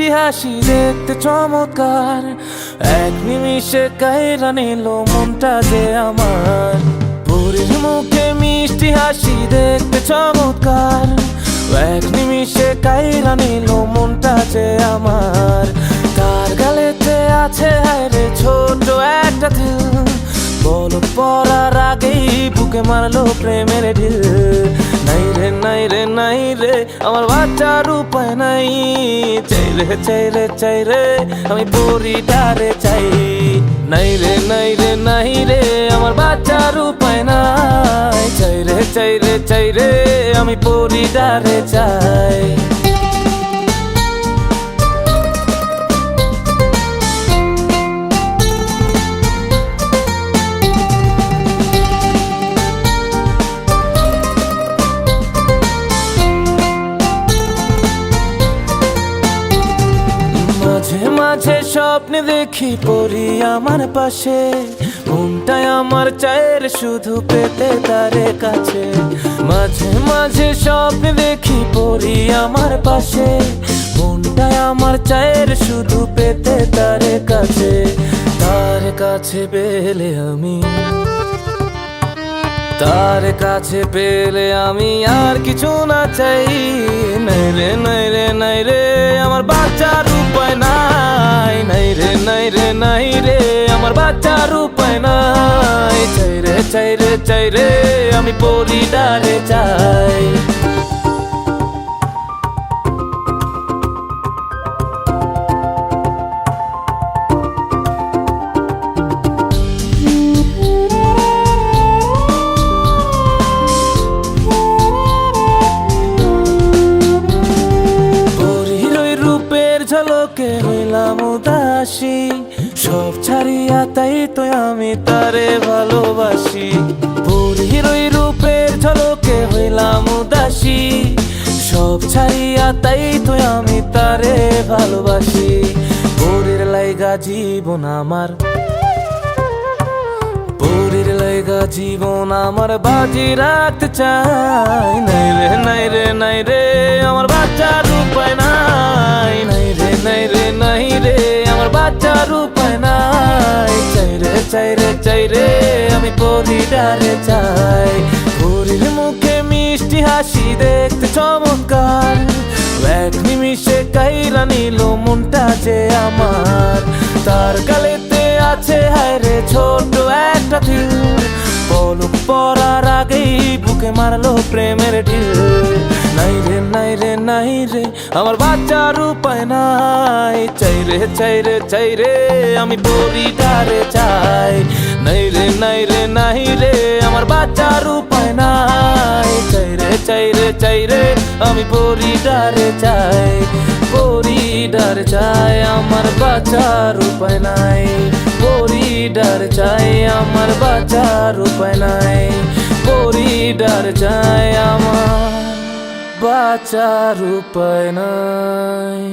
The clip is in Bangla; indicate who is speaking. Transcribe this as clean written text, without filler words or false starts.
Speaker 1: মিষ্টি হাসি দেখতে চমৎকার, এক নিমিষে কাইরা নিল মনটা যে আমার। পরীর মুখে মিষ্টি হাসি দেখতে চমৎকার, এক নিমিষে কাইরা নিল মনটা যে আমার। তার গালেতে আছে হায়রে ছোট একটা দিল, বলক পড়ার আগেই বুকে মারলো প্রেমের ঢিল। নাই রে নাই রে নাই রে আমার বাচ্চার উপায় নাই, চাই রে চাই রে চাই রে আমি পরিটারে চাই। নাই রে নাই রে নাই রে আমার বাচ্চার উপায় নাই, চাই রে চাই রে চাই রে আমি পরিটারে চাই। মাঝে মাঝে স্বপ্নে দেখি পরি আমার পাশে, মনটাই আমার চায়ের শুধু পেতে তারে কাছে। মাঝে মাঝে স্বপ্নে দেখি পরি আমার পাশে, মনটাই আমার চায়ের শুধু পেতে তারে কাছে। তার কাছে পেলে আমি, তার কাছে পেলে আমি আর কিছু না চাই। নাই রে নাই রে নাই রে আমার বাচ্চার উপায় নাই, নাই রে নাই রে নাই রে আমার বাচ্চার উপায় নাই। চাই রে চাই রে চাই রে আমি পরিটারে চাই। ঝলকে হইলাম উদাসী, সব ছাড়িয়া তাই তো আমি তারে ভালোবাসি। পরীর ওই রূপের ঝলকে হইলাম উদাসী, সব ছাড়িয়া তাই তো আমি তারে ভালোবাসি। পরীর লাইগা জীবন আমার, পরীর লাইগা জীবন আমার বাজি রাখতে চাই। নাই রে নাই রে নাই রে আমার বাচ্চার উপায় নাই, নাই রে নাই রে নাই রে আমার বাচ্চার উপায় নাই। চাই রে চাই রে চাই রে আমি পরিটারে চাই। পরীর মুখে মিষ্টি হাসি দেখতে চমৎকার, এক নিমিষে কাইরা নিল মনটা যে আমার। তার গালেতে আছে হায়রে ছোট একটা দিল, পলক পড়ার আগেই বুকে মারলো প্রেমের ঢিল। নাই রে নাই রে নাই রে আমার বাচ্চার উপায় নাই, চাই রে চাই রে চাই রে আমি পরিটারে চাই। নাই রে নাই রে নাই রে আমার বাচ্চার উপায় নাই, চাই রে চাই রে চাই রে আমি পরিটারে চাই। পরিটারে চাই আমার বাচ্চার উপায় নাই, পরিটার চাই আমার বাচ্চার উপায় নাই। পরিটার চাই আমার বাচ্চার উপায় নাই।